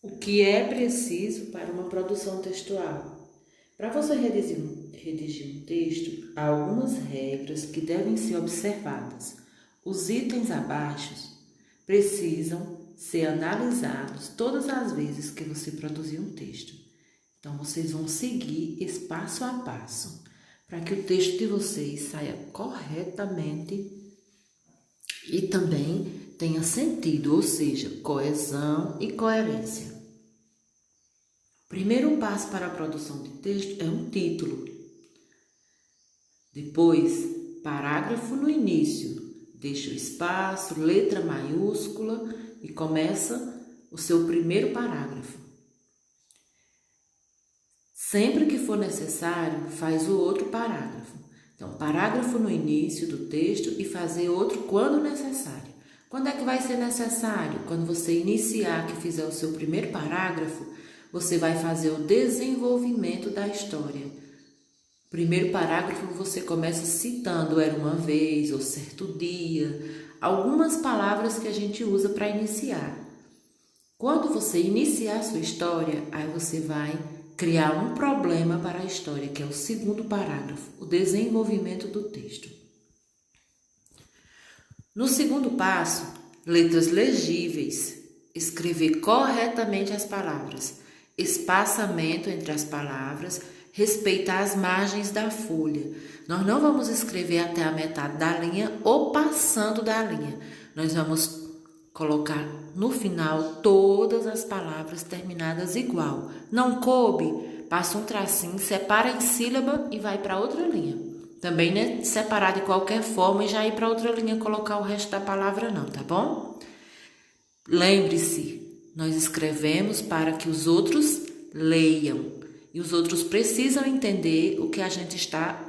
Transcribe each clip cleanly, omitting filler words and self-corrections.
O que é preciso para uma produção textual? Para você redigir um texto, há algumas regras que devem ser observadas. Os itens abaixo precisam ser analisados todas as vezes que você produzir um texto. Então, vocês vão seguir esse passo a passo para que o texto de vocês saia corretamente e também tenha sentido, ou seja, coesão e coerência. O primeiro passo para a produção de texto é um título. Depois, parágrafo no início. Deixa o espaço, letra maiúscula e começa o seu primeiro parágrafo. Sempre que for necessário, faz o outro parágrafo. Então, parágrafo no início do texto e fazer outro quando necessário. Quando é que vai ser necessário? Quando você iniciar, que fizer o seu primeiro parágrafo, você vai fazer o desenvolvimento da história. Primeiro parágrafo você começa citando era uma vez ou certo dia, algumas palavras que a gente usa para iniciar. Quando você iniciar a sua história, aí você vai criar um problema para a história, que é o segundo parágrafo, o desenvolvimento do texto. No segundo passo, letras legíveis, escrever corretamente as palavras, espaçamento entre as palavras, respeitar as margens da folha. Nós não vamos escrever até a metade da linha ou passando da linha. Nós vamos colocar no final todas as palavras terminadas igual. Não coube, passa um tracinho, separa em sílaba e vai para outra linha. Também não é separar de qualquer forma e já ir para outra linha colocar o resto da palavra não, tá bom? Lembre-se, nós escrevemos para que os outros leiam. E os outros precisam entender o que a gente está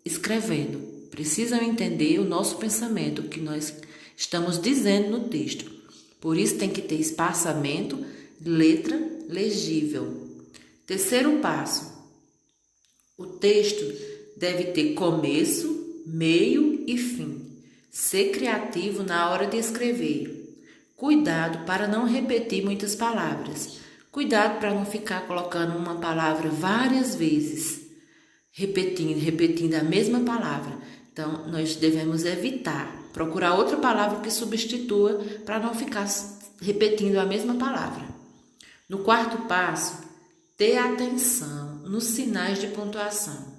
escrevendo. Precisam entender o nosso pensamento, o que nós estamos dizendo no texto. Por isso tem que ter espaçamento, letra legível. Terceiro passo. O texto deve ter começo, meio e fim. Ser criativo na hora de escrever. Cuidado para não repetir muitas palavras. Cuidado para não ficar colocando uma palavra várias vezes, repetindo a mesma palavra. Então, nós devemos evitar, procurar outra palavra que substitua para não ficar repetindo a mesma palavra. No quarto passo, ter atenção nos sinais de pontuação.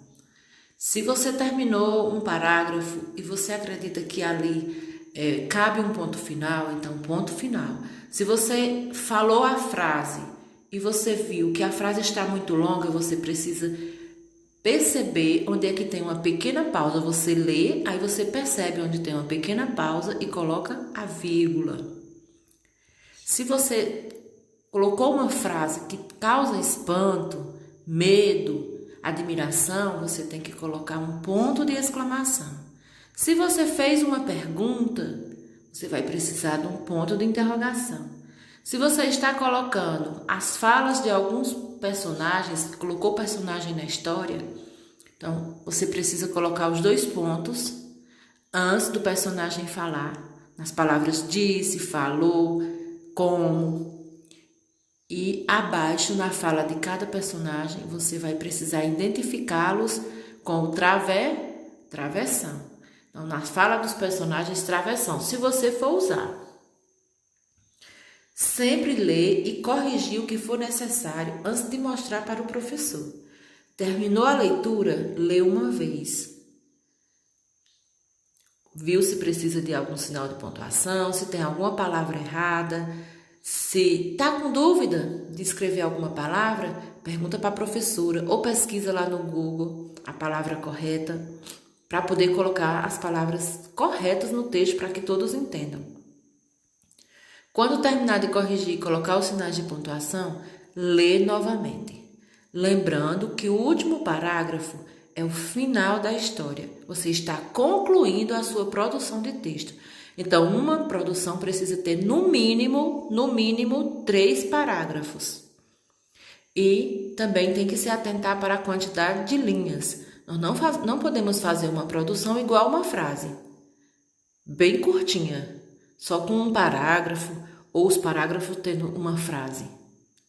Se você terminou um parágrafo e você acredita que ali cabe um ponto final, então ponto final. Se você falou a frase e você viu que a frase está muito longa, você precisa perceber onde é que tem uma pequena pausa. Você lê, aí você percebe onde tem uma pequena pausa e coloca a vírgula. Se você colocou uma frase que causa espanto, medo, admiração, você tem que colocar um ponto de exclamação. Se você fez uma pergunta, você vai precisar de um ponto de interrogação. Se você está colocando as falas de alguns personagens, colocou personagem na história, então você precisa colocar os dois pontos antes do personagem falar, nas palavras disse, falou, como. E abaixo, na fala de cada personagem, você vai precisar identificá-los com o travessão. Então, na fala dos personagens, travessão, se você for usar. Sempre ler e corrigir o que for necessário antes de mostrar para o professor. Terminou a leitura, lê uma vez. Viu se precisa de algum sinal de pontuação, se tem alguma palavra errada. Se está com dúvida de escrever alguma palavra, pergunta para a professora ou pesquisa lá no Google a palavra correta para poder colocar as palavras corretas no texto para que todos entendam. Quando terminar de corrigir e colocar os sinais de pontuação, lê novamente. Lembrando que o último parágrafo é o final da história. Você está concluindo a sua produção de texto. Então, uma produção precisa ter no mínimo 3 parágrafos. E também tem que se atentar para a quantidade de linhas. Nós não podemos fazer uma produção igual a uma frase, bem curtinha, só com um parágrafo ou os parágrafos tendo uma frase.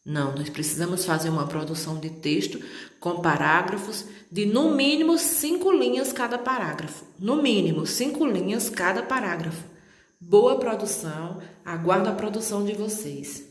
Não, nós precisamos fazer uma produção de texto com parágrafos de no mínimo 5 linhas cada parágrafo. No mínimo 5 linhas cada parágrafo. Boa produção, aguardo a produção de vocês.